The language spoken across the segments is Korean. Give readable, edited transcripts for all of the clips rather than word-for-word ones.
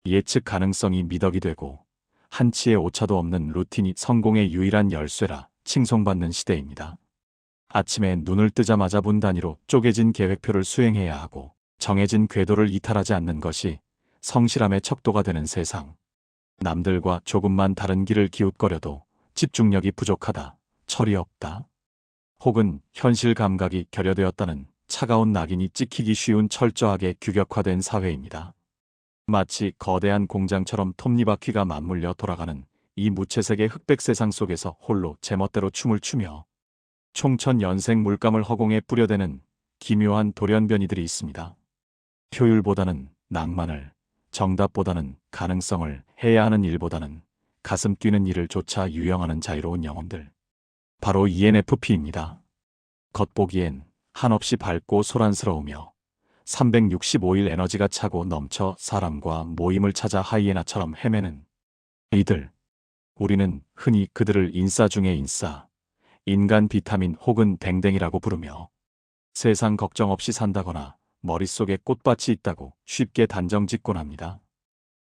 예측 가능성이 미덕이 되고 한치의 오차도 없는 루틴이 성공의 유일한 열쇠라 칭송받는 시대입니다. 아침에 눈을 뜨자마자 분 단위로 쪼개진 계획표를 수행해야 하고 정해진 궤도를 이탈하지 않는 것이 성실함의 척도가 되는 세상. 남들과 조금만 다른 길을 기웃거려도 집중력이 부족하다, 철이 없다, 혹은 현실 감각이 결여되었다는 차가운 낙인이 찍히기 쉬운 철저하게 규격화된 사회입니다. 마치 거대한 공장처럼 톱니바퀴가 맞물려 돌아가는 이 무채색의 흑백 세상 속에서 홀로 제멋대로 춤을 추며 총천연색 물감을 허공에 뿌려대는 기묘한 돌연변이들이 있습니다. 효율보다는 낭만을, 정답보다는 가능성을, 해야 하는 일보다는 가슴 뛰는 일을 쫓아 유영하는 자유로운 영혼들. 바로 ENFP입니다. 겉보기엔 한없이 밝고 소란스러우며 365일 에너지가 차고 넘쳐 사람과 모임을 찾아 하이에나처럼 헤매는 이들. 우리는 흔히 그들을 인싸 중의 인싸, 인간 비타민 혹은 댕댕이라고 부르며 세상 걱정 없이 산다거나 머릿속에 꽃밭이 있다고 쉽게 단정짓곤 합니다.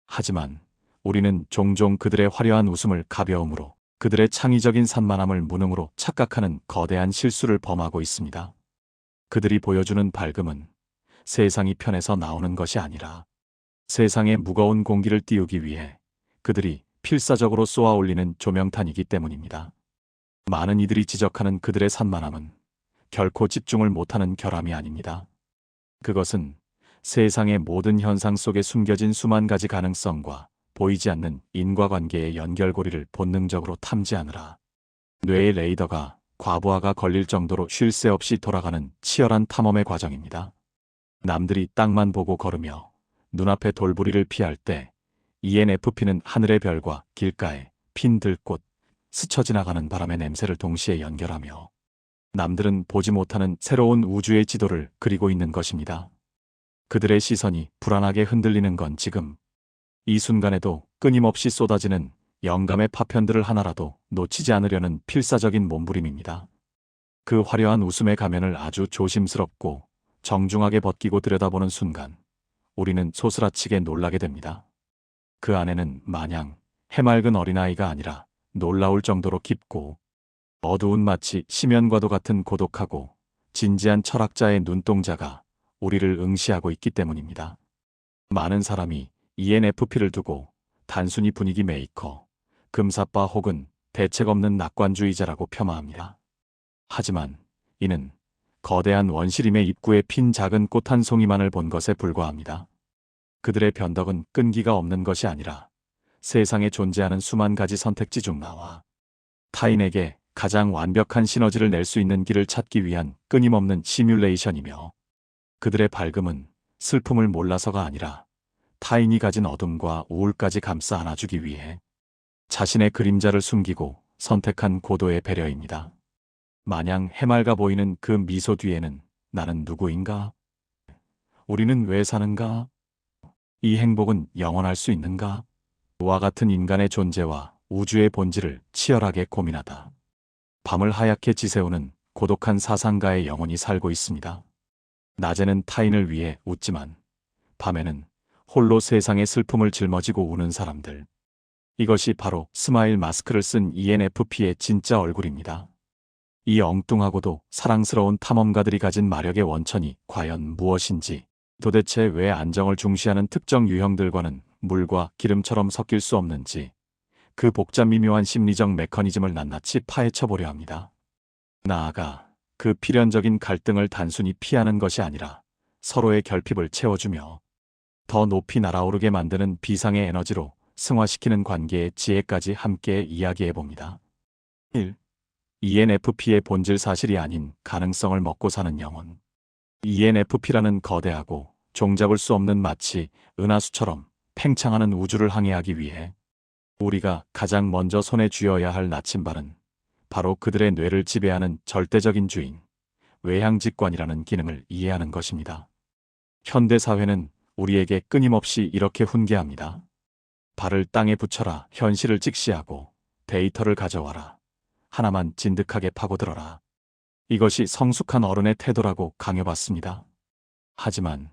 하지만 우리는 종종 그들의 화려한 웃음을 가벼움으로, 그들의 창의적인 산만함을 무능으로 착각하는 거대한 실수를 범하고 있습니다. 그들이 보여주는 밝음은 세상이 편해서 나오는 것이 아니라 세상의 무거운 공기를 띄우기 위해 그들이 필사적으로 쏘아 올리는 조명탄이기 때문입니다. 많은 이들이 지적하는 그들의 산만함은 결코 집중을 못하는 결함이 아닙니다. 그것은 세상의 모든 현상 속에 숨겨진 수만 가지 가능성과 보이지 않는 인과관계의 연결고리를 본능적으로 탐지하느라 뇌의 레이더가 과부하가 걸릴 정도로 쉴 새 없이 돌아가는 치열한 탐험의 과정입니다. 남들이 땅만 보고 걸으며 눈앞의 돌부리를 피할 때 ENFP는 하늘의 별과 길가에 핀 들꽃, 스쳐 지나가는 바람의 냄새를 동시에 연결하며 남들은 보지 못하는 새로운 우주의 지도를 그리고 있는 것입니다. 그들의 시선이 불안하게 흔들리는 건 지금 이 순간에도 끊임없이 쏟아지는 영감의 파편들을 하나라도 놓치지 않으려는 필사적인 몸부림입니다. 그 화려한 웃음의 가면을 아주 조심스럽고 정중하게 벗기고 들여다보는 순간 우리는 소스라치게 놀라게 됩니다. 그 안에는 마냥 해맑은 어린아이가 아니라 놀라울 정도로 깊고 어두운 마치 심연과도 같은 고독하고 진지한 철학자의 눈동자가 우리를 응시하고 있기 때문입니다. 많은 사람이 ENFP를 두고 단순히 분위기 메이커, 금사빠 혹은 대책 없는 낙관주의자라고 폄하합니다. 하지만 이는 거대한 원시림의 입구에 핀 작은 꽃 한 송이만을 본 것에 불과합니다. 그들의 변덕은 끈기가 없는 것이 아니라 세상에 존재하는 수만 가지 선택지 중 나와 타인에게 가장 완벽한 시너지를 낼 수 있는 길을 찾기 위한 끊임없는 시뮬레이션이며, 그들의 밝음은 슬픔을 몰라서가 아니라 타인이 가진 어둠과 우울까지 감싸 안아주기 위해 자신의 그림자를 숨기고 선택한 고도의 배려입니다. 마냥 해맑아 보이는 그 미소 뒤에는 나는 누구인가? 우리는 왜 사는가? 이 행복은 영원할 수 있는가? 와 같은 인간의 존재와 우주의 본질을 치열하게 고민하다 밤을 하얗게 지새우는 고독한 사상가의 영혼이 살고 있습니다. 낮에는 타인을 위해 웃지만 밤에는 홀로 세상의 슬픔을 짊어지고 우는 사람들. 이것이 바로 스마일 마스크를 쓴 ENFP의 진짜 얼굴입니다. 이 엉뚱하고도 사랑스러운 탐험가들이 가진 마력의 원천이 과연 무엇인지, 도대체 왜 안정을 중시하는 특정 유형들과는 물과 기름처럼 섞일 수 없는지, 그 복잡 미묘한 심리적 메커니즘을 낱낱이 파헤쳐보려 합니다. 나아가 그 필연적인 갈등을 단순히 피하는 것이 아니라 서로의 결핍을 채워주며 더 높이 날아오르게 만드는 비상의 에너지로 승화시키는 관계의 지혜까지 함께 이야기해봅니다. 1. ENFP의 본질 사실이 아닌 가능성을 먹고 사는 영혼. ENFP라는 거대하고 종잡을 수 없는 마치 은하수처럼 팽창하는 우주를 항해하기 위해 우리가 가장 먼저 손에 쥐어야 할 나침반은 바로 그들의 뇌를 지배하는 절대적인 주인, 외향직관이라는 기능을 이해하는 것입니다. 현대사회는 우리에게 끊임없이 이렇게 훈계합니다. 발을 땅에 붙여라, 현실을 직시하고 데이터를 가져와라, 하나만 진득하게 파고들어라. 이것이 성숙한 어른의 태도라고 강요받습니다. 하지만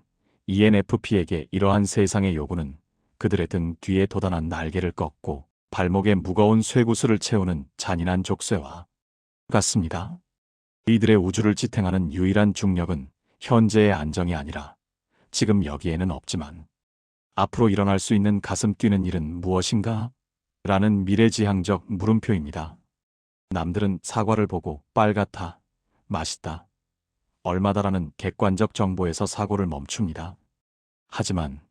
ENFP에게 이러한 세상의 요구는 그들의 등 뒤에 돋아난 날개를 꺾고 발목에 무거운 쇠구슬을 채우는 잔인한 족쇄와 같습니다. 이들의 우주를 지탱하는 유일한 중력은 현재의 안정이 아니라 지금 여기에는 없지만 앞으로 일어날 수 있는 가슴 뛰는 일은 무엇인가? 라는 미래지향적 물음표입니다. 남들은 사과를 보고 빨갛다, 맛있다, 얼마다라는 객관적 정보에서 사고를 멈춥니다. 하지만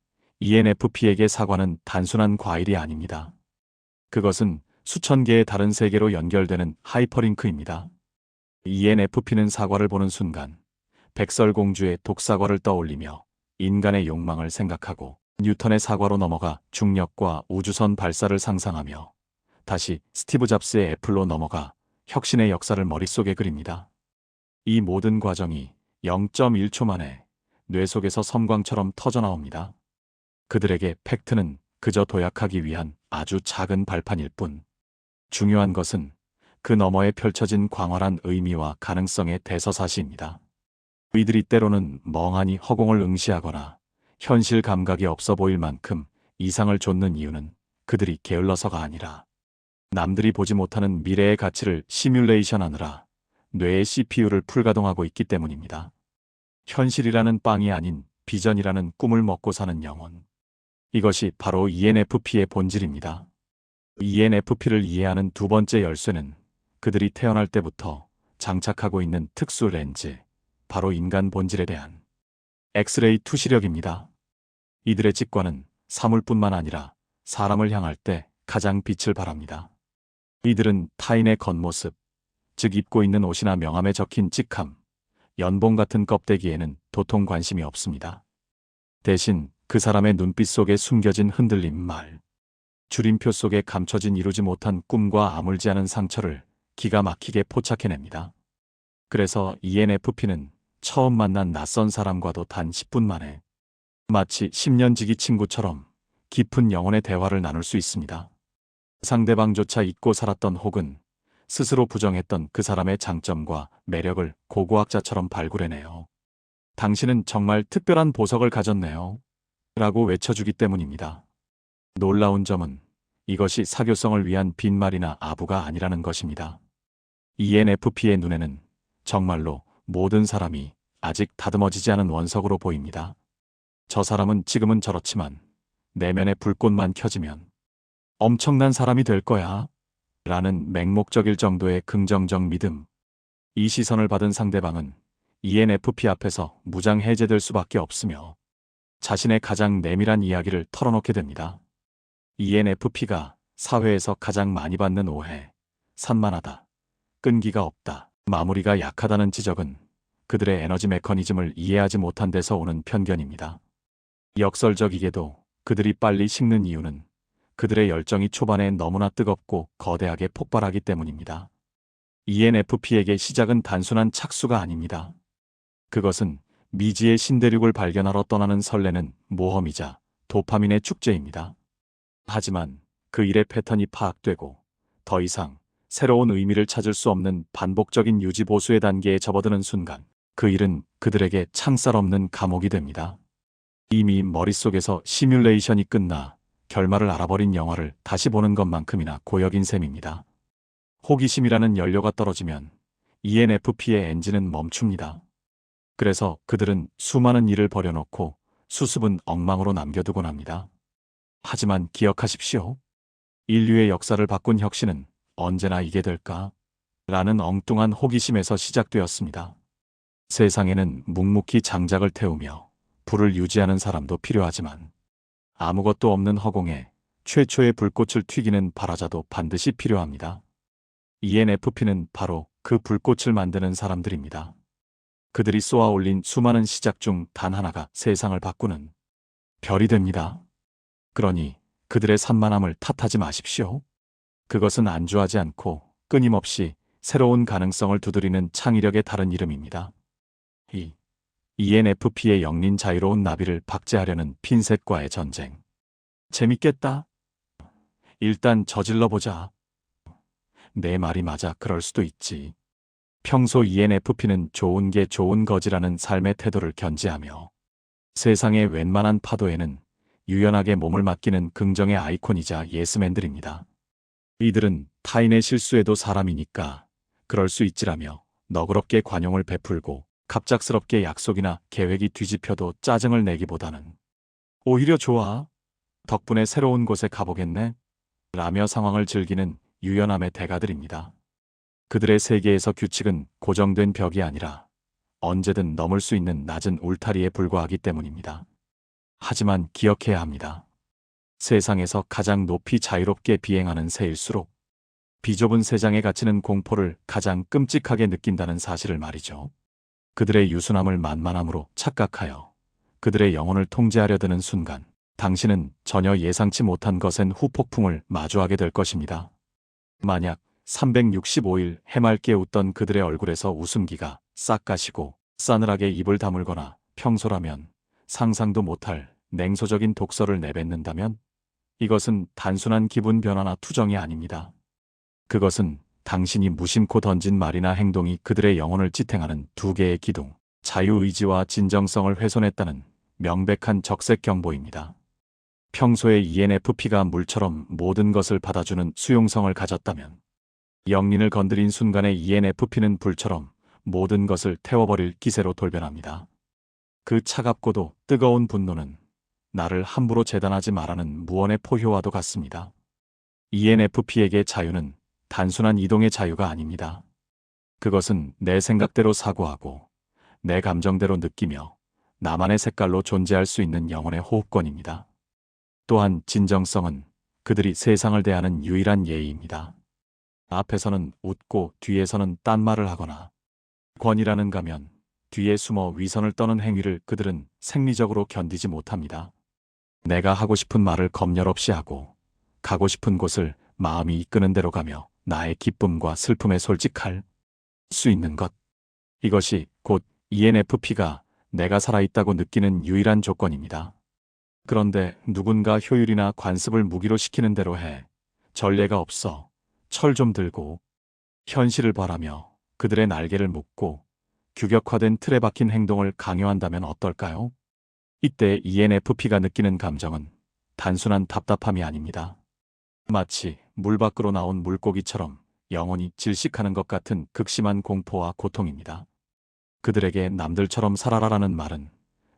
ENFP에게 사과는 단순한 과일이 아닙니다. 그것은 수천 개의 다른 세계로 연결되는 하이퍼링크입니다. ENFP는 사과를 보는 순간 백설공주의 독사과를 떠올리며 인간의 욕망을 생각하고 뉴턴의 사과로 넘어가 중력과 우주선 발사를 상상하며 다시 스티브 잡스의 애플로 넘어가 혁신의 역사를 머릿속에 그립니다. 이 모든 과정이 0.1초 만에 뇌 속에서 섬광처럼 터져나옵니다. 그들에게 팩트는 그저 도약하기 위한 아주 작은 발판일 뿐, 중요한 것은 그 너머에 펼쳐진 광활한 의미와 가능성의 대서사시입니다. 이들이 때로는 멍하니 허공을 응시하거나 현실 감각이 없어 보일 만큼 이상을 좇는 이유는 그들이 게을러서가 아니라 남들이 보지 못하는 미래의 가치를 시뮬레이션하느라 뇌의 CPU를 풀가동하고 있기 때문입니다. 현실이라는 빵이 아닌 비전이라는 꿈을 먹고 사는 영혼. 이것이 바로 ENFP의 본질입니다. ENFP를 이해하는 두 번째 열쇠는 그들이 태어날 때부터 장착하고 있는 특수 렌즈, 바로 인간 본질에 대한 엑스레이 투시력입니다. 이들의 직관은 사물뿐만 아니라 사람을 향할 때 가장 빛을 발합니다. 이들은 타인의 겉모습, 즉 입고 있는 옷이나 명함에 적힌 직함, 연봉 같은 껍데기에는 도통 관심이 없습니다. 대신 그 사람의 눈빛 속에 숨겨진 흔들림 말, 줄임표 속에 감춰진 이루지 못한 꿈과 아물지 않은 상처를 기가 막히게 포착해냅니다. 그래서 ENFP는 처음 만난 낯선 사람과도 단 10분 만에 마치 10년 지기 친구처럼 깊은 영혼의 대화를 나눌 수 있습니다. 상대방조차 잊고 살았던 혹은 스스로 부정했던 그 사람의 장점과 매력을 고고학자처럼 발굴해내요. 당신은 정말 특별한 보석을 가졌네요. 라고 외쳐주기 때문입니다. 놀라운 점은 이것이 사교성을 위한 빈말이나 아부가 아니라는 것입니다. ENFP의 눈에는 정말로 모든 사람이 아직 다듬어지지 않은 원석으로 보입니다. 저 사람은 지금은 저렇지만 내면의 불꽃만 켜지면 엄청난 사람이 될 거야. 라는 맹목적일 정도의 긍정적 믿음. 이 시선을 받은 상대방은 ENFP 앞에서 무장해제될 수밖에 없으며 자신의 가장 내밀한 이야기를 털어놓게 됩니다. ENFP가 사회에서 가장 많이 받는 오해, 산만하다, 끈기가 없다, 마무리가 약하다는 지적은 그들의 에너지 메커니즘을 이해하지 못한 데서 오는 편견입니다. 역설적이게도 그들이 빨리 식는 이유는 그들의 열정이 초반에 너무나 뜨겁고 거대하게 폭발하기 때문입니다. ENFP에게 시작은 단순한 착수가 아닙니다. 그것은 미지의 신대륙을 발견하러 떠나는 설레는 모험이자 도파민의 축제입니다. 하지만 그 일의 패턴이 파악되고 더 이상 새로운 의미를 찾을 수 없는 반복적인 유지보수의 단계에 접어드는 순간 그 일은 그들에게 창살 없는 감옥이 됩니다. 이미 머릿속에서 시뮬레이션이 끝나 결말을 알아버린 영화를 다시 보는 것만큼이나 고역인 셈입니다. 호기심이라는 연료가 떨어지면 ENFP의 엔진은 멈춥니다. 그래서 그들은 수많은 일을 버려놓고 수습은 엉망으로 남겨두곤 합니다. 하지만 기억하십시오. 인류의 역사를 바꾼 혁신은 언제나 이게 될까? 라는 엉뚱한 호기심에서 시작되었습니다. 세상에는 묵묵히 장작을 태우며 불을 유지하는 사람도 필요하지만 아무것도 없는 허공에 최초의 불꽃을 튀기는 발화자도 반드시 필요합니다. ENFP는 바로 그 불꽃을 만드는 사람들입니다. 그들이 쏘아 올린 수많은 시작 중 단 하나가 세상을 바꾸는 별이 됩니다. 그러니 그들의 산만함을 탓하지 마십시오. 그것은 안주하지 않고 끊임없이 새로운 가능성을 두드리는 창의력의 다른 이름입니다. 이 ENFP의 영린 자유로운 나비를 박제하려는 핀셋과의 전쟁. 재밌겠다. 일단 저질러보자. 내 말이 맞아, 그럴 수도 있지. 평소 ENFP는 좋은 게 좋은 거지라는 삶의 태도를 견지하며 세상의 웬만한 파도에는 유연하게 몸을 맡기는 긍정의 아이콘이자 예스맨들입니다. 이들은 타인의 실수에도 사람이니까 그럴 수 있지라며 너그럽게 관용을 베풀고 갑작스럽게 약속이나 계획이 뒤집혀도 짜증을 내기보다는 오히려 좋아. 덕분에 새로운 곳에 가보겠네. 라며 상황을 즐기는 유연함의 대가들입니다. 그들의 세계에서 규칙은 고정된 벽이 아니라 언제든 넘을 수 있는 낮은 울타리에 불과하기 때문입니다. 하지만 기억해야 합니다. 세상에서 가장 높이 자유롭게 비행하는 새일수록 비좁은 세상에 갇히는 공포를 가장 끔찍하게 느낀다는 사실을 말이죠. 그들의 유순함을 만만함으로 착각하여 그들의 영혼을 통제하려 드는 순간 당신은 전혀 예상치 못한 거센 후폭풍을 마주하게 될 것입니다. 만약 365일 해맑게 웃던 그들의 얼굴에서 웃음기가 싹 가시고 싸늘하게 입을 다물거나 평소라면 상상도 못할 냉소적인 독서를 내뱉는다면 이것은 단순한 기분 변화나 투정이 아닙니다. 그것은 당신이 무심코 던진 말이나 행동이 그들의 영혼을 지탱하는 두 개의 기둥, 자유의지와 진정성을 훼손했다는 명백한 적색 경보입니다. 평소에 ENFP가 물처럼 모든 것을 받아주는 수용성을 가졌다면 영린을 건드린 순간에 ENFP는 불처럼 모든 것을 태워버릴 기세로 돌변합니다. 그 차갑고도 뜨거운 분노는 나를 함부로 재단하지 말라는 무언의 포효와도 같습니다. ENFP에게 자유는 단순한 이동의 자유가 아닙니다. 그것은 내 생각대로 사고하고 내 감정대로 느끼며 나만의 색깔로 존재할 수 있는 영혼의 호흡권입니다. 또한 진정성은 그들이 세상을 대하는 유일한 예의입니다. 앞에서는 웃고 뒤에서는 딴 말을 하거나 권위라는 가면 뒤에 숨어 위선을 떠는 행위를 그들은 생리적으로 견디지 못합니다. 내가 하고 싶은 말을 검열 없이 하고 가고 싶은 곳을 마음이 이끄는 대로 가며 나의 기쁨과 슬픔에 솔직할 수 있는 것. 이것이 곧 ENFP가 내가 살아있다고 느끼는 유일한 조건입니다. 그런데 누군가 효율이나 관습을 무기로 시키는 대로 해. 전례가 없어. 철 좀 들고. 현실을 바라며 그들의 날개를 묶고 규격화된 틀에 박힌 행동을 강요한다면 어떨까요? 이때 ENFP가 느끼는 감정은 단순한 답답함이 아닙니다. 마치 물 밖으로 나온 물고기처럼 영혼이 질식하는 것 같은 극심한 공포와 고통입니다. 그들에게 남들처럼 살아라라는 말은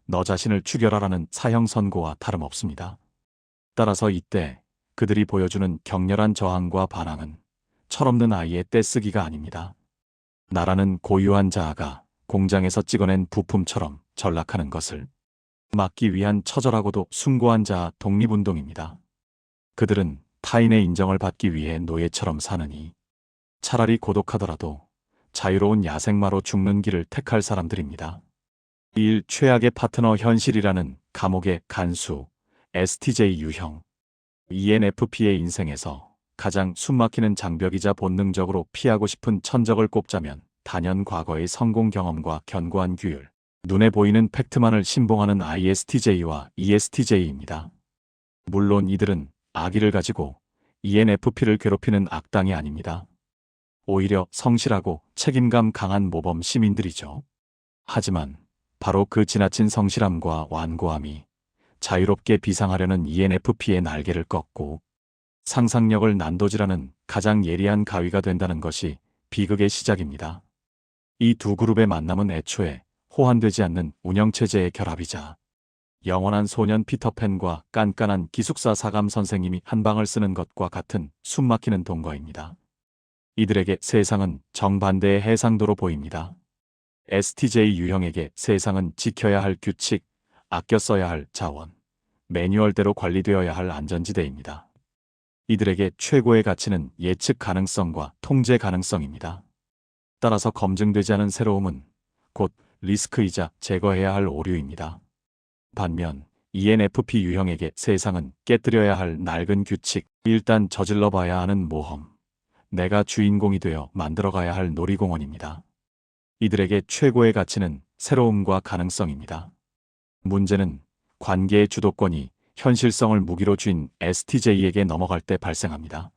너 자신을 죽여라라는 사형 선고와 다름없습니다. 따라서 이때 그들이 보여주는 격렬한 저항과 반항은 철없는 아이의 떼쓰기가 아닙니다. 나라는 고유한 자아가 공장에서 찍어낸 부품처럼 전락하는 것을 막기 위한 처절하고도 숭고한 자아 독립운동입니다. 그들은 타인의 인정을 받기 위해 노예처럼 사느니 차라리 고독하더라도 자유로운 야생마로 죽는 길을 택할 사람들입니다. 1. 최악의 파트너 현실이라는 감옥의 간수 STJ 유형. ENFP의 인생에서 가장 숨막히는 장벽이자 본능적으로 피하고 싶은 천적을 꼽자면 단연 과거의 성공 경험과 견고한 규율, 눈에 보이는 팩트만을 신봉하는 ISTJ와 ESTJ입니다. 물론 이들은 악의를 가지고 ENFP를 괴롭히는 악당이 아닙니다. 오히려 성실하고 책임감 강한 모범 시민들이죠. 하지만 바로 그 지나친 성실함과 완고함이 자유롭게 비상하려는 ENFP의 날개를 꺾고 상상력을 난도질하는 가장 예리한 가위가 된다는 것이 비극의 시작입니다. 이 두 그룹의 만남은 애초에 호환되지 않는 운영체제의 결합이자 영원한 소년 피터팬과 깐깐한 기숙사 사감 선생님이 한 방을 쓰는 것과 같은 숨막히는 동거입니다. 이들에게 세상은 정반대의 해상도로 보입니다. STJ 유형에게 세상은 지켜야 할 규칙, 아껴 써야 할 자원, 매뉴얼대로 관리되어야 할 안전지대입니다. 이들에게 최고의 가치는 예측 가능성과 통제 가능성입니다. 따라서 검증되지 않은 새로움은 곧 리스크이자 제거해야 할 오류입니다. 반면 ENFP 유형에게 세상은 깨뜨려야 할 낡은 규칙, 일단 저질러 봐야 하는 모험, 내가 주인공이 되어 만들어가야 할 놀이공원입니다. 이들에게 최고의 가치는 새로움과 가능성입니다. 문제는 관계의 주도권이 현실성을 무기로 쥔 STJ에게 넘어갈 때 발생합니다.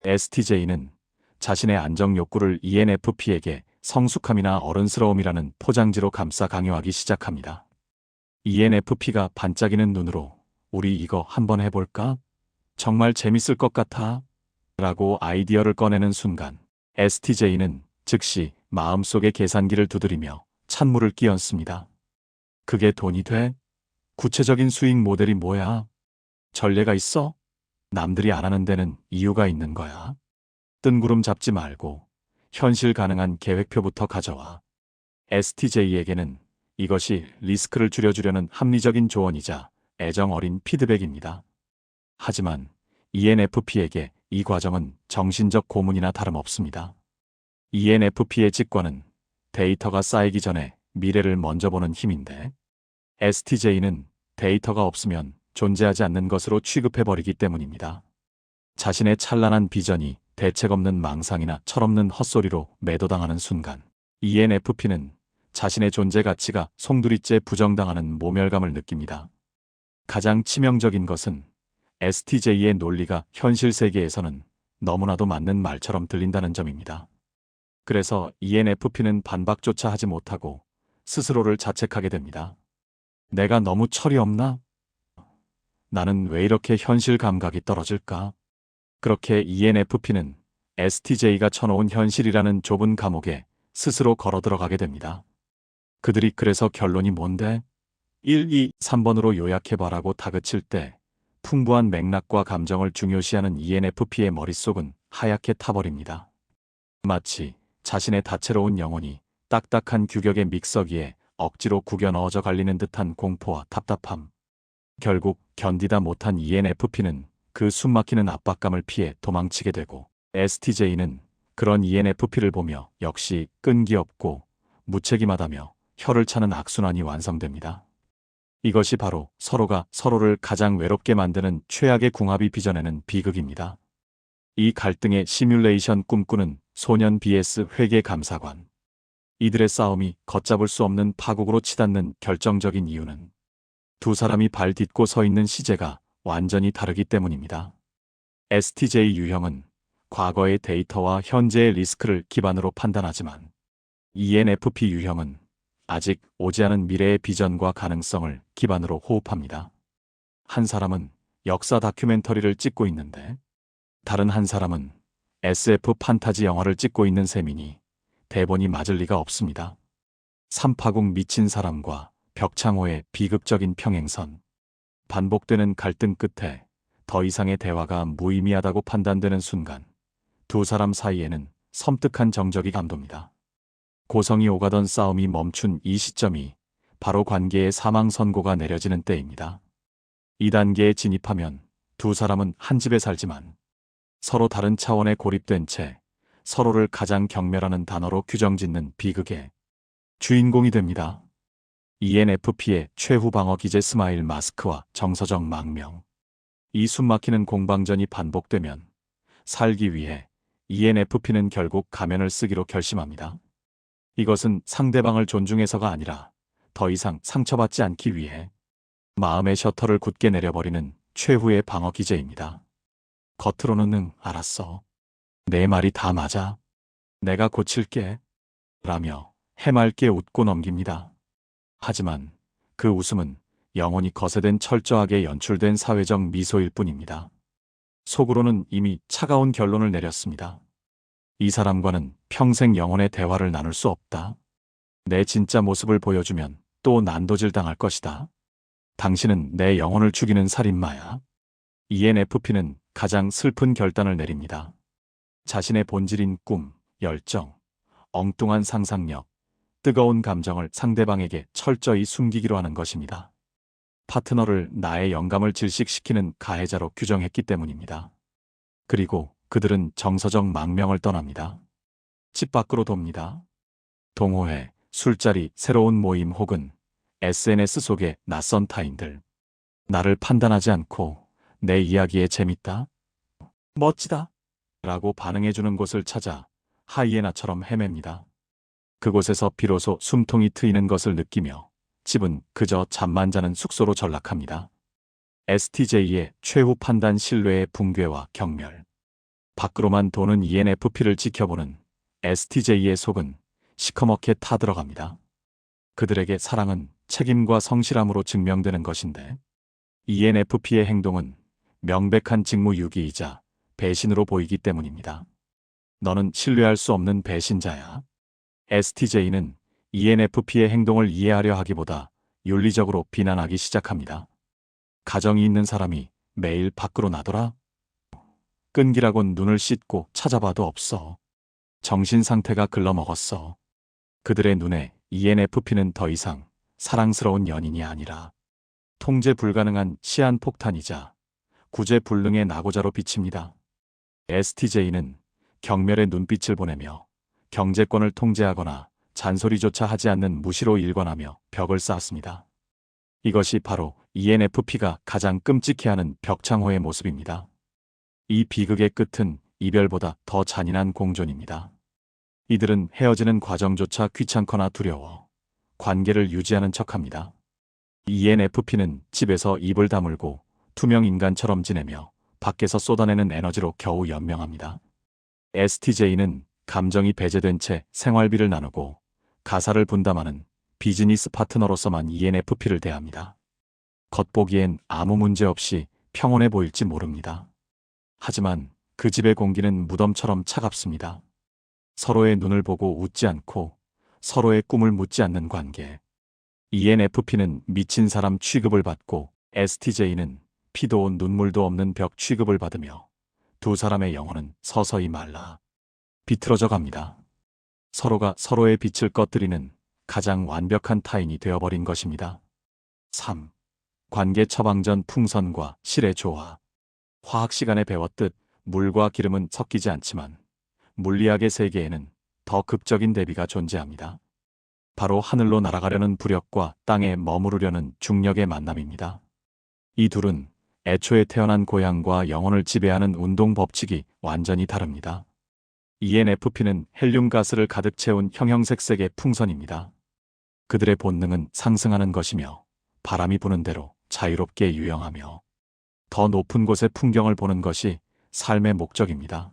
STJ는 자신의 안정 욕구를 ENFP에게 성숙함이나 어른스러움이라는 포장지로 감싸 강요하기 시작합니다. ENFP가 반짝이는 눈으로 우리 이거 한번 해볼까? 정말 재밌을 것 같아. 라고 아이디어를 꺼내는 순간 STJ는 즉시 마음속에 계산기를 두드리며 찬물을 끼얹습니다. 그게 돈이 돼? 구체적인 수익 모델이 뭐야? 전례가 있어? 남들이 안 하는 데는 이유가 있는 거야. 뜬구름 잡지 말고 현실 가능한 계획표부터 가져와. STJ에게는 이것이 리스크를 줄여주려는 합리적인 조언이자 애정 어린 피드백입니다. 하지만 ENFP에게 이 과정은 정신적 고문이나 다름없습니다. ENFP의 직관은 데이터가 쌓이기 전에 미래를 먼저 보는 힘인데 STJ는 데이터가 없으면 존재하지 않는 것으로 취급해버리기 때문입니다. 자신의 찬란한 비전이 대책 없는 망상이나 철없는 헛소리로 매도당하는 순간 ENFP는 자신의 존재 가치가 송두리째 부정당하는 모멸감을 느낍니다. 가장 치명적인 것은 STJ의 논리가 현실 세계에서는 너무나도 맞는 말처럼 들린다는 점입니다. 그래서 ENFP는 반박조차 하지 못하고 스스로를 자책하게 됩니다. 내가 너무 철이 없나? 나는 왜 이렇게 현실 감각이 떨어질까? 그렇게 ENFP는 STJ가 쳐놓은 현실이라는 좁은 감옥에 스스로 걸어 들어가게 됩니다. 그들이 그래서 결론이 뭔데? 1, 2, 3번으로 요약해봐라고 다그칠 때 풍부한 맥락과 감정을 중요시하는 ENFP의 머릿속은 하얗게 타버립니다. 마치 자신의 다채로운 영혼이 딱딱한 규격의 믹서기에 억지로 구겨 넣어져 갈리는 듯한 공포와 답답함. 결국 견디다 못한 ENFP는 그 숨막히는 압박감을 피해 도망치게 되고 STJ는 그런 ENFP를 보며 역시 끈기 없고 무책임하다며 혀를 차는 악순환이 완성됩니다. 이것이 바로 서로가 서로를 가장 외롭게 만드는 최악의 궁합이 빚어내는 비극입니다. 이 갈등의 시뮬레이션 꿈꾸는 소년 vs 회계 감사관. 이들의 싸움이 걷잡을 수 없는 파국으로 치닫는 결정적인 이유는 두 사람이 발 딛고 서 있는 시제가 완전히 다르기 때문입니다. STJ 유형은 과거의 데이터와 현재의 리스크를 기반으로 판단하지만 ENFP 유형은 아직 오지 않은 미래의 비전과 가능성을 기반으로 호흡합니다. 한 사람은 역사 다큐멘터리를 찍고 있는데 다른 한 사람은 SF 판타지 영화를 찍고 있는 셈이니 대본이 맞을 리가 없습니다. 삼파국 미친 사람과 벽창호의 비극적인 평행선. 반복되는 갈등 끝에 더 이상의 대화가 무의미하다고 판단되는 순간 두 사람 사이에는 섬뜩한 정적이 감돕니다. 고성이 오가던 싸움이 멈춘 이 시점이 바로 관계의 사망 선고가 내려지는 때입니다. 이 단계에 진입하면 두 사람은 한 집에 살지만 서로 다른 차원에 고립된 채 서로를 가장 경멸하는 단어로 규정짓는 비극의 주인공이 됩니다. ENFP의 최후 방어 기제 스마일 마스크와 정서적 망명. 이 숨막히는 공방전이 반복되면 살기 위해 ENFP는 결국 가면을 쓰기로 결심합니다. 이것은 상대방을 존중해서가 아니라 더 이상 상처받지 않기 위해 마음의 셔터를 굳게 내려버리는 최후의 방어 기제입니다. 겉으로는 응, 알았어. 내 말이 다 맞아. 내가 고칠게. 라며 해맑게 웃고 넘깁니다. 하지만 그 웃음은 영혼이 거세된 철저하게 연출된 사회적 미소일 뿐입니다. 속으로는 이미 차가운 결론을 내렸습니다. 이 사람과는 평생 영혼의 대화를 나눌 수 없다. 내 진짜 모습을 보여주면 또 난도질 당할 것이다. 당신은 내 영혼을 죽이는 살인마야. ENFP는 가장 슬픈 결단을 내립니다. 자신의 본질인 꿈, 열정, 엉뚱한 상상력, 뜨거운 감정을 상대방에게 철저히 숨기기로 하는 것입니다. 파트너를 나의 영감을 질식시키는 가해자로 규정했기 때문입니다. 그리고 그들은 정서적 망명을 떠납니다. 집 밖으로 돕니다. 동호회, 술자리, 새로운 모임 혹은 SNS 속의 낯선 타인들. 나를 판단하지 않고 내 이야기에 재밌다? 멋지다? 라고 반응해주는 곳을 찾아 하이에나처럼 헤맵니다. 그곳에서 비로소 숨통이 트이는 것을 느끼며 집은 그저 잠만 자는 숙소로 전락합니다. STJ의 최후 판단 신뢰의 붕괴와 경멸. 밖으로만 도는 ENFP를 지켜보는 STJ의 속은 시커멓게 타들어갑니다. 그들에게 사랑은 책임과 성실함으로 증명되는 것인데 ENFP의 행동은 명백한 직무유기이자 배신으로 보이기 때문입니다. 너는 신뢰할 수 없는 배신자야. STJ는 ENFP의 행동을 이해하려 하기보다 윤리적으로 비난하기 시작합니다. 가정이 있는 사람이 매일 밖으로 나더라? 끈기라곤 눈을 씻고 찾아봐도 없어. 정신 상태가 글러먹었어. 그들의 눈에 ENFP는 더 이상 사랑스러운 연인이 아니라 통제 불가능한 시한폭탄이자 구제불능의 낙오자로 비칩니다. STJ는 경멸의 눈빛을 보내며 경제권을 통제하거나 잔소리조차 하지 않는 무시로 일관하며 벽을 쌓았습니다. 이것이 바로 ENFP가 가장 끔찍해하는 벽창호의 모습입니다. 이 비극의 끝은 이별보다 더 잔인한 공존입니다. 이들은 헤어지는 과정조차 귀찮거나 두려워 관계를 유지하는 척합니다. ENFP는 집에서 입을 다물고 투명 인간처럼 지내며 밖에서 쏟아내는 에너지로 겨우 연명합니다. STJ는 감정이 배제된 채 생활비를 나누고 가사를 분담하는 비즈니스 파트너로서만 ENFP를 대합니다. 겉보기엔 아무 문제 없이 평온해 보일지 모릅니다. 하지만 그 집의 공기는 무덤처럼 차갑습니다. 서로의 눈을 보고 웃지 않고 서로의 꿈을 묻지 않는 관계. ENFP는 미친 사람 취급을 받고 STJ는 피도 눈물도 없는 벽 취급을 받으며 두 사람의 영혼은 서서히 말라 비틀어져 갑니다. 서로가 서로의 빛을 꺼뜨리는 가장 완벽한 타인이 되어버린 것입니다. 3. 관계 처방전 풍선과 실의 조화. 화학 시간에 배웠듯 물과 기름은 섞이지 않지만 물리학의 세계에는 더 극적인 대비가 존재합니다. 바로 하늘로 날아가려는 부력과 땅에 머무르려는 중력의 만남입니다. 이 둘은 애초에 태어난 고향과 영혼을 지배하는 운동 법칙이 완전히 다릅니다. ENFP는 헬륨 가스를 가득 채운 형형색색의 풍선입니다. 그들의 본능은 상승하는 것이며 바람이 부는 대로 자유롭게 유영하며 더 높은 곳의 풍경을 보는 것이 삶의 목적입니다.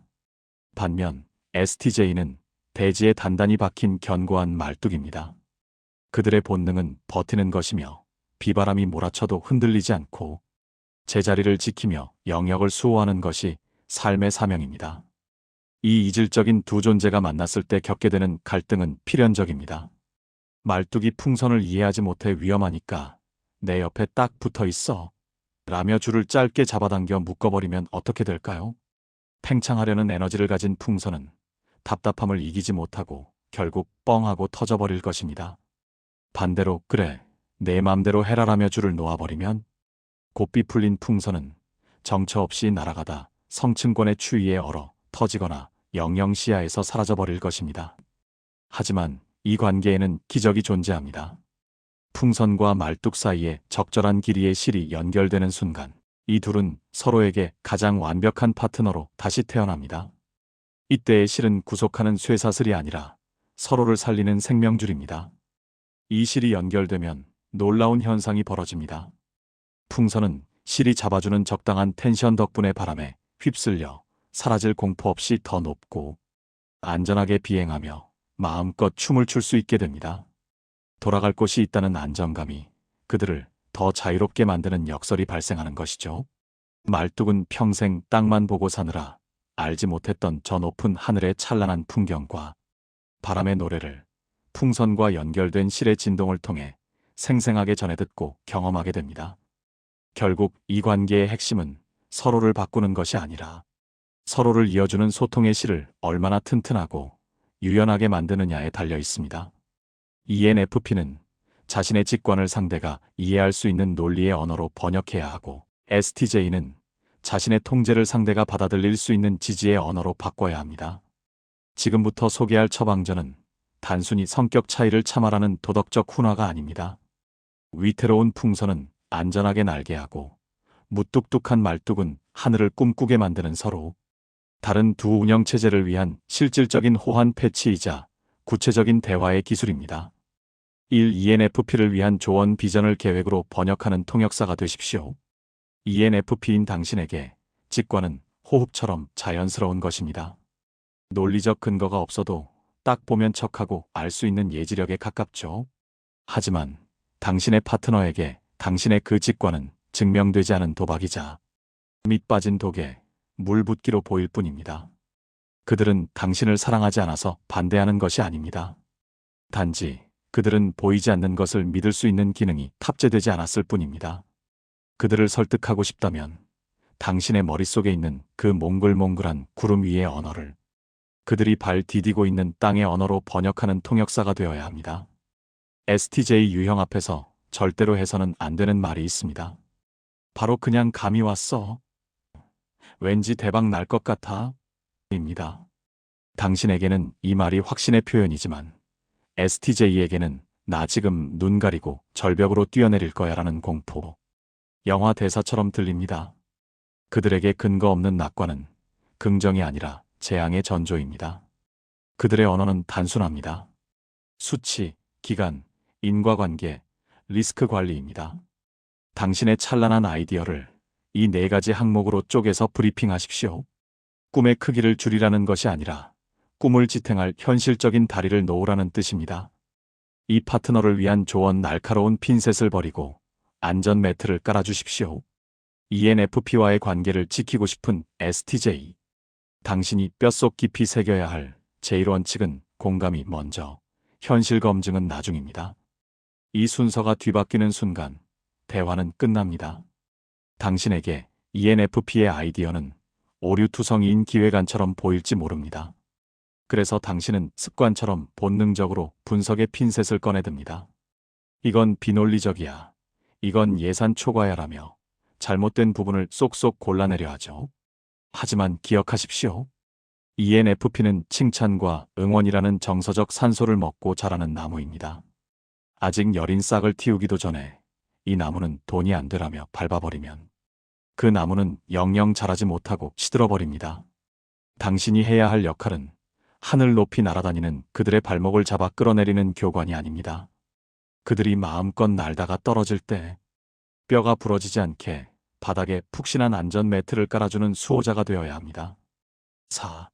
반면 STJ는 대지에 단단히 박힌 견고한 말뚝입니다. 그들의 본능은 버티는 것이며 비바람이 몰아쳐도 흔들리지 않고 제자리를 지키며 영역을 수호하는 것이 삶의 사명입니다. 이 이질적인 두 존재가 만났을 때 겪게 되는 갈등은 필연적입니다. 말뚝이 풍선을 이해하지 못해 위험하니까 내 옆에 딱 붙어 있어 라며 줄을 짧게 잡아당겨 묶어버리면 어떻게 될까요? 팽창하려는 에너지를 가진 풍선은 답답함을 이기지 못하고 결국 뻥하고 터져버릴 것입니다. 반대로 그래, 내 맘대로 해라라며 줄을 놓아버리면 곱비 풀린 풍선은 정처 없이 날아가다 성층권의 추위에 얼어 터지거나 영영 시야에서 사라져버릴 것입니다. 하지만 이 관계에는 기적이 존재합니다. 풍선과 말뚝 사이에 적절한 길이의 실이 연결되는 순간 이 둘은 서로에게 가장 완벽한 파트너로 다시 태어납니다. 이때의 실은 구속하는 쇠사슬이 아니라 서로를 살리는 생명줄입니다. 이 실이 연결되면 놀라운 현상이 벌어집니다. 풍선은 실이 잡아주는 적당한 텐션 덕분에 바람에 휩쓸려 사라질 공포 없이 더 높고 안전하게 비행하며 마음껏 춤을 출 수 있게 됩니다. 돌아갈 곳이 있다는 안정감이 그들을 더 자유롭게 만드는 역설이 발생하는 것이죠. 말뚝은 평생 땅만 보고 사느라 알지 못했던 저 높은 하늘의 찬란한 풍경과 바람의 노래를 풍선과 연결된 실의 진동을 통해 생생하게 전해 듣고 경험하게 됩니다. 결국 이 관계의 핵심은 서로를 바꾸는 것이 아니라 서로를 이어주는 소통의 실을 얼마나 튼튼하고 유연하게 만드느냐에 달려 있습니다. ENFP는 자신의 직관을 상대가 이해할 수 있는 논리의 언어로 번역해야 하고 STJ는 자신의 통제를 상대가 받아들일 수 있는 지지의 언어로 바꿔야 합니다. 지금부터 소개할 처방전은 단순히 성격 차이를 참아라는 도덕적 훈화가 아닙니다. 위태로운 풍선은 안전하게 날개하고 무뚝뚝한 말뚝은 하늘을 꿈꾸게 만드는 서로 다른 두 운영체제를 위한 실질적인 호환 패치이자 구체적인 대화의 기술입니다. 1. ENFP를 위한 조언 비전을 계획으로 번역하는 통역사가 되십시오. ENFP인 당신에게 직관은 호흡처럼 자연스러운 것입니다. 논리적 근거가 없어도 딱 보면 척하고 알 수 있는 예지력에 가깝죠. 하지만 당신의 파트너에게 당신의 그 직관은 증명되지 않은 도박이자 밑 빠진 독에 물 붓기로 보일 뿐입니다. 그들은 당신을 사랑하지 않아서 반대하는 것이 아닙니다. 단지 그들은 보이지 않는 것을 믿을 수 있는 기능이 탑재되지 않았을 뿐입니다. 그들을 설득하고 싶다면 당신의 머릿속에 있는 그 몽글몽글한 구름 위의 언어를 그들이 발 디디고 있는 땅의 언어로 번역하는 통역사가 되어야 합니다. STJ 유형 앞에서 절대로 해서는 안 되는 말이 있습니다. 바로 그냥 감이 왔어. 왠지 대박 날 것 같아. 입니다. 당신에게는 이 말이 확신의 표현이지만 STJ에게는 나 지금 눈 가리고 절벽으로 뛰어내릴 거야 라는 공포. 영화 대사처럼 들립니다. 그들에게 근거 없는 낙관은 긍정이 아니라 재앙의 전조입니다. 그들의 언어는 단순합니다. 수치, 기간, 인과관계, 리스크 관리입니다. 당신의 찬란한 아이디어를 이 4가지 항목으로 쪼개서 브리핑하십시오. 꿈의 크기를 줄이라는 것이 아니라 꿈을 지탱할 현실적인 다리를 놓으라는 뜻입니다. 이 파트너를 위한 조언 날카로운 핀셋을 버리고 안전 매트를 깔아주십시오. ENFP와의 관계를 지키고 싶은 STJ. 당신이 뼛속 깊이 새겨야 할 제1원칙은 공감이 먼저, 현실 검증은 나중입니다. 이 순서가 뒤바뀌는 순간 대화는 끝납니다. 당신에게 ENFP의 아이디어는 오류투성이인 기획안처럼 보일지 모릅니다. 그래서 당신은 습관처럼 본능적으로 분석의 핀셋을 꺼내듭니다. 이건 비논리적이야. 이건 예산 초과야라며 잘못된 부분을 쏙쏙 골라내려 하죠. 하지만 기억하십시오. ENFP는 칭찬과 응원이라는 정서적 산소를 먹고 자라는 나무입니다. 아직 여린 싹을 틔우기도 전에 이 나무는 돈이 안 되라며 밟아버리면 그 나무는 영영 자라지 못하고 시들어버립니다. 당신이 해야 할 역할은 하늘 높이 날아다니는 그들의 발목을 잡아 끌어내리는 교관이 아닙니다. 그들이 마음껏 날다가 떨어질 때 뼈가 부러지지 않게 바닥에 푹신한 안전 매트를 깔아주는 수호자가 되어야 합니다. 4.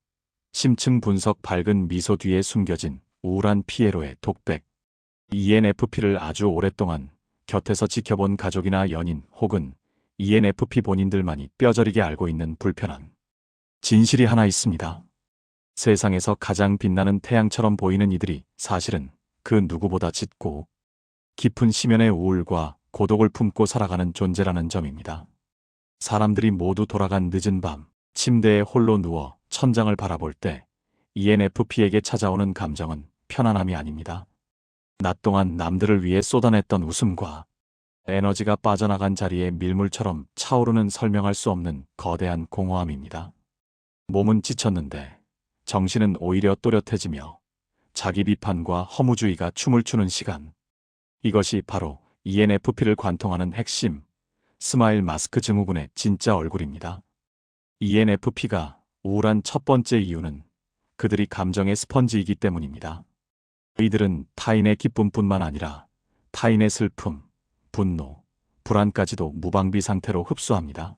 심층 분석. 밝은 미소 뒤에 숨겨진 우울한 피에로의 독백. ENFP를 아주 오랫동안 곁에서 지켜본 가족이나 연인 혹은 ENFP 본인들만이 뼈저리게 알고 있는 불편한 진실이 하나 있습니다. 세상에서 가장 빛나는 태양처럼 보이는 이들이 사실은 그 누구보다 짙고 깊은 심연의 우울과 고독을 품고 살아가는 존재라는 점입니다. 사람들이 모두 돌아간 늦은 밤, 침대에 홀로 누워 천장을 바라볼 때 ENFP에게 찾아오는 감정은 편안함이 아닙니다. 낮 동안 남들을 위해 쏟아냈던 웃음과 에너지가 빠져나간 자리에 밀물처럼 차오르는 설명할 수 없는 거대한 공허함입니다. 몸은 지쳤는데 정신은 오히려 또렷해지며 자기 비판과 허무주의가 춤을 추는 시간. 이것이 바로 ENFP를 관통하는 핵심, 스마일 마스크 증후군의 진짜 얼굴입니다. ENFP가 우울한 첫 번째 이유는 그들이 감정의 스펀지이기 때문입니다. 이들은 타인의 기쁨뿐만 아니라 타인의 슬픔, 분노, 불안까지도 무방비 상태로 흡수합니다.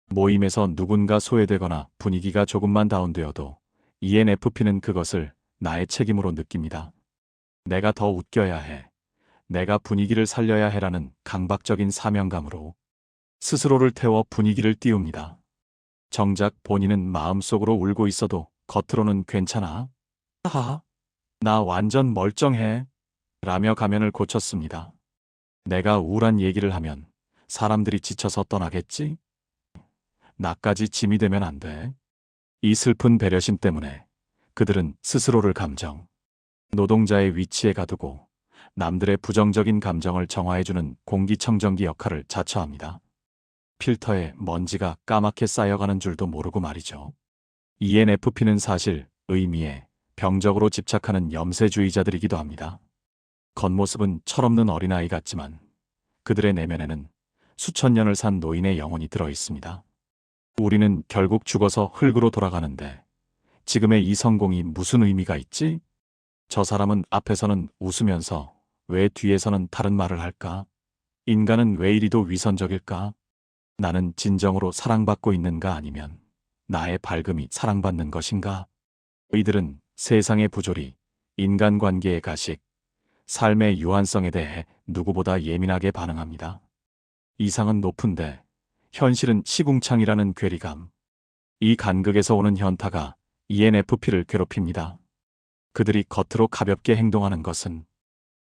모임에서 누군가 소외되거나 분위기가 조금만 다운되어도 ENFP는 그것을 나의 책임으로 느낍니다. 내가 더 웃겨야 해. 내가 분위기를 살려야 해라는 강박적인 사명감으로 스스로를 태워 분위기를 띄웁니다. 정작 본인은 마음속으로 울고 있어도 겉으로는 괜찮아. 하하, 나 완전 멀쩡해. 라며 가면을 고쳤습니다. 내가 우울한 얘기를 하면 사람들이 지쳐서 떠나겠지? 나까지 짐이 되면 안 돼. 이 슬픈 배려심 때문에 그들은 스스로를 감정, 노동자의 위치에 가두고 남들의 부정적인 감정을 정화해주는 공기청정기 역할을 자처합니다. 필터에 먼지가 까맣게 쌓여가는 줄도 모르고 말이죠. ENFP는 사실 의미에 병적으로 집착하는 염세주의자들이기도 합니다. 겉모습은 철없는 어린아이 같지만 그들의 내면에는 수천 년을 산 노인의 영혼이 들어있습니다. 우리는 결국 죽어서 흙으로 돌아가는데 지금의 이 성공이 무슨 의미가 있지? 저 사람은 앞에서는 웃으면서 왜 뒤에서는 다른 말을 할까? 인간은 왜 이리도 위선적일까? 나는 진정으로 사랑받고 있는가 아니면 나의 밝음이 사랑받는 것인가? 이들은 세상의 부조리, 인간관계의 가식, 삶의 유한성에 대해 누구보다 예민하게 반응합니다. 이상은 높은데 현실은 시궁창이라는 괴리감. 이 간극에서 오는 현타가 ENFP를 괴롭힙니다. 그들이 겉으로 가볍게 행동하는 것은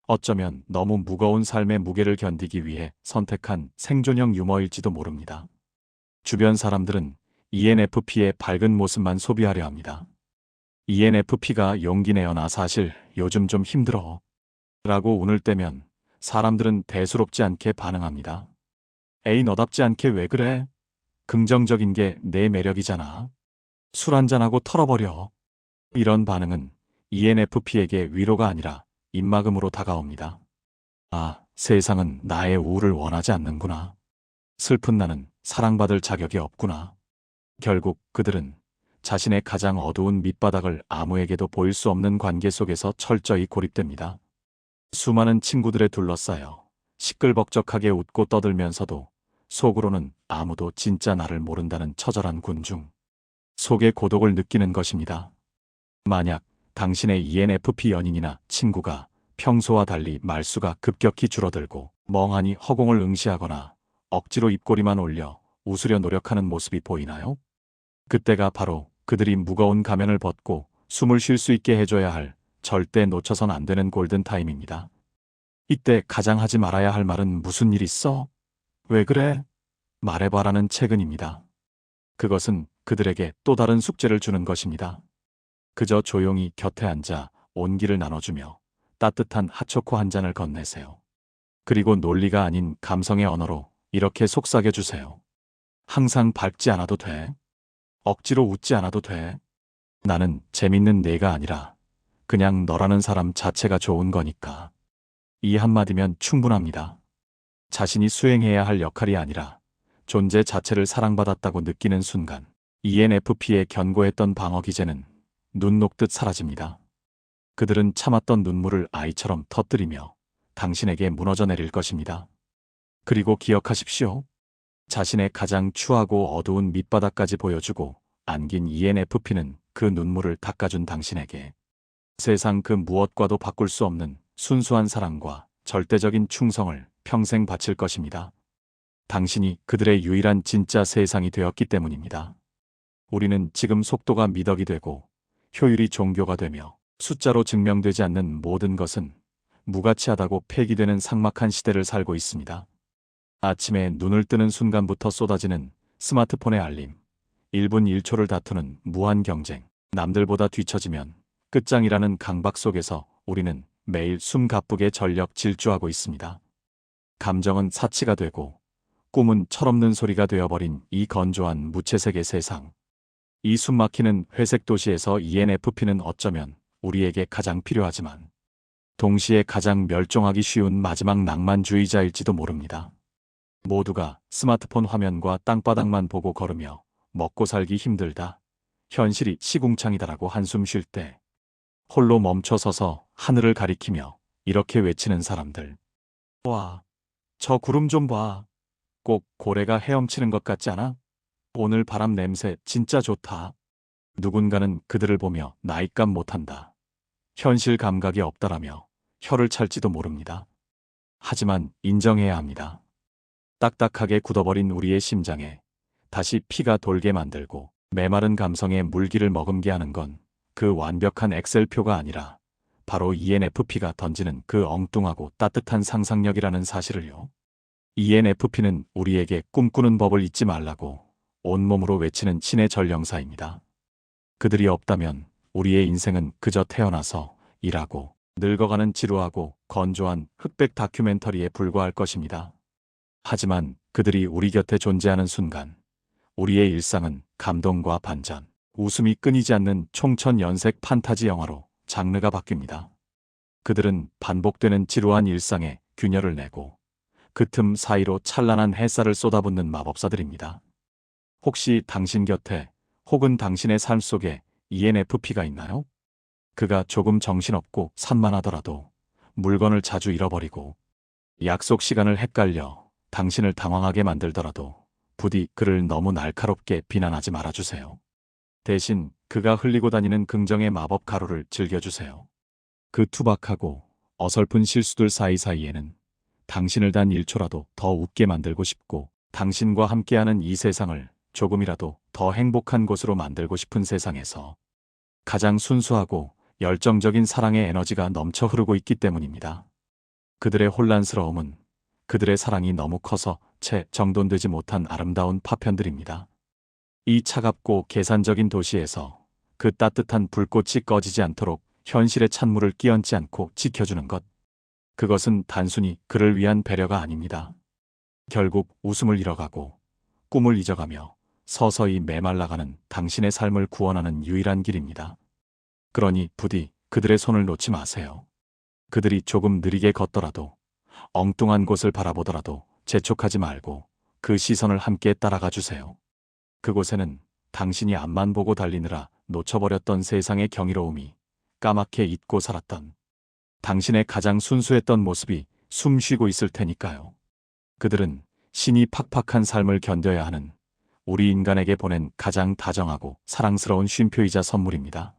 어쩌면 너무 무거운 삶의 무게를 견디기 위해 선택한 생존형 유머일지도 모릅니다. 주변 사람들은 ENFP의 밝은 모습만 소비하려 합니다. ENFP가 용기 내어 나 사실 요즘 좀 힘들어 라고 운을 떼면 사람들은 대수롭지 않게 반응합니다. 에이 너답지 않게 왜 그래? 긍정적인 게 내 매력이잖아. 술 한잔하고 털어버려. 이런 반응은 ENFP에게 위로가 아니라 입막음으로 다가옵니다. 아, 세상은 나의 우울을 원하지 않는구나. 슬픈 나는 사랑받을 자격이 없구나. 결국 그들은 자신의 가장 어두운 밑바닥을 아무에게도 보일 수 없는 관계 속에서 철저히 고립됩니다. 수많은 친구들에 둘러싸여 시끌벅적하게 웃고 떠들면서도 속으로는 아무도 진짜 나를 모른다는 처절한 군중 속의 고독을 느끼는 것입니다. 만약 당신의 ENFP 연인이나 친구가 평소와 달리 말수가 급격히 줄어들고 멍하니 허공을 응시하거나 억지로 입꼬리만 올려 웃으려 노력하는 모습이 보이나요? 그때가 바로 그들이 무거운 가면을 벗고 숨을 쉴 수 있게 해줘야 할 절대 놓쳐선 안 되는 골든타임입니다. 이때 가장 하지 말아야 할 말은 무슨 일 있어? 왜 그래? 말해봐라는 채근입니다. 그것은 그들에게 또 다른 숙제를 주는 것입니다. 그저 조용히 곁에 앉아 온기를 나눠주며 따뜻한 핫초코 한 잔을 건네세요. 그리고 논리가 아닌 감성의 언어로 이렇게 속삭여주세요. 항상 밝지 않아도 돼. 억지로 웃지 않아도 돼. 나는 재밌는 내가 아니라 그냥 너라는 사람 자체가 좋은 거니까. 이 한마디면 충분합니다. 자신이 수행해야 할 역할이 아니라 존재 자체를 사랑받았다고 느끼는 순간 ENFP의 견고했던 방어 기제는 눈 녹듯 사라집니다. 그들은 참았던 눈물을 아이처럼 터뜨리며 당신에게 무너져 내릴 것입니다. 그리고 기억하십시오. 자신의 가장 추하고 어두운 밑바닥까지 보여주고 안긴 ENFP는 그 눈물을 닦아준 당신에게 세상 그 무엇과도 바꿀 수 없는 순수한 사랑과 절대적인 충성을 평생 바칠 것입니다. 당신이 그들의 유일한 진짜 세상이 되었기 때문입니다. 우리는 지금 속도가 미덕이 되고 효율이 종교가 되며 숫자로 증명되지 않는 모든 것은 무가치하다고 폐기되는 삭막한 시대를 살고 있습니다. 아침에 눈을 뜨는 순간부터 쏟아지는 스마트폰의 알림, 1분 1초를 다투는 무한 경쟁, 남들보다 뒤처지면 끝장이라는 강박 속에서 우리는 매일 숨가쁘게 전력 질주하고 있습니다. 감정은 사치가 되고 꿈은 철없는 소리가 되어버린 이 건조한 무채색의 세상. 이 숨막히는 회색 도시에서 ENFP는 어쩌면 우리에게 가장 필요하지만 동시에 가장 멸종하기 쉬운 마지막 낭만주의자일지도 모릅니다. 모두가 스마트폰 화면과 땅바닥만 보고 걸으며 먹고 살기 힘들다. 현실이 시궁창이다라고 한숨 쉴 때 홀로 멈춰 서서 하늘을 가리키며 이렇게 외치는 사람들. 와, 저 구름 좀 봐. 꼭 고래가 헤엄치는 것 같지 않아? 오늘 바람 냄새 진짜 좋다. 누군가는 그들을 보며 나이값 못한다. 현실 감각이 없다라며 혀를 찰지도 모릅니다. 하지만 인정해야 합니다. 딱딱하게 굳어버린 우리의 심장에 다시 피가 돌게 만들고 메마른 감성에 물기를 머금게 하는 건 그 완벽한 엑셀표가 아니라 바로 ENFP가 던지는 그 엉뚱하고 따뜻한 상상력이라는 사실을요. ENFP는 우리에게 꿈꾸는 법을 잊지 말라고 온몸으로 외치는 신의 전령사입니다. 그들이 없다면 우리의 인생은 그저 태어나서 일하고 늙어가는 지루하고 건조한 흑백 다큐멘터리에 불과할 것입니다. 하지만 그들이 우리 곁에 존재하는 순간 우리의 일상은 감동과 반전, 웃음이 끊이지 않는 총천연색 판타지 영화로 장르가 바뀝니다. 그들은 반복되는 지루한 일상에 균열을 내고 그 틈 사이로 찬란한 햇살을 쏟아붓는 마법사들입니다. 혹시 당신 곁에 혹은 당신의 삶 속에 ENFP가 있나요? 그가 조금 정신없고 산만하더라도 물건을 자주 잃어버리고 약속 시간을 헷갈려 당신을 당황하게 만들더라도 부디 그를 너무 날카롭게 비난하지 말아주세요. 대신 그가 흘리고 다니는 긍정의 마법 가루를 즐겨주세요. 그 투박하고 어설픈 실수들 사이사이에는 당신을 단 1초라도 더 웃게 만들고 싶고, 당신과 함께하는 이 세상을 조금이라도 더 행복한 곳으로 만들고 싶은 세상에서 가장 순수하고 열정적인 사랑의 에너지가 넘쳐 흐르고 있기 때문입니다. 그들의 혼란스러움은 그들의 사랑이 너무 커서 채 정돈되지 못한 아름다운 파편들입니다. 이 차갑고 계산적인 도시에서 그 따뜻한 불꽃이 꺼지지 않도록 현실의 찬물을 끼얹지 않고 지켜주는 것. 그것은 단순히 그를 위한 배려가 아닙니다. 결국 웃음을 잃어가고 꿈을 잊어가며 서서히 메말라가는 당신의 삶을 구원하는 유일한 길입니다. 그러니 부디 그들의 손을 놓지 마세요. 그들이 조금 느리게 걷더라도, 엉뚱한 곳을 바라보더라도 재촉하지 말고 그 시선을 함께 따라가 주세요. 그곳에는 당신이 앞만 보고 달리느라 놓쳐버렸던 세상의 경이로움이, 까맣게 잊고 살았던 당신의 가장 순수했던 모습이 숨쉬고 있을 테니까요. 그들은 신이 팍팍한 삶을 견뎌야 하는 우리 인간에게 보낸 가장 다정하고 사랑스러운 쉼표이자 선물입니다.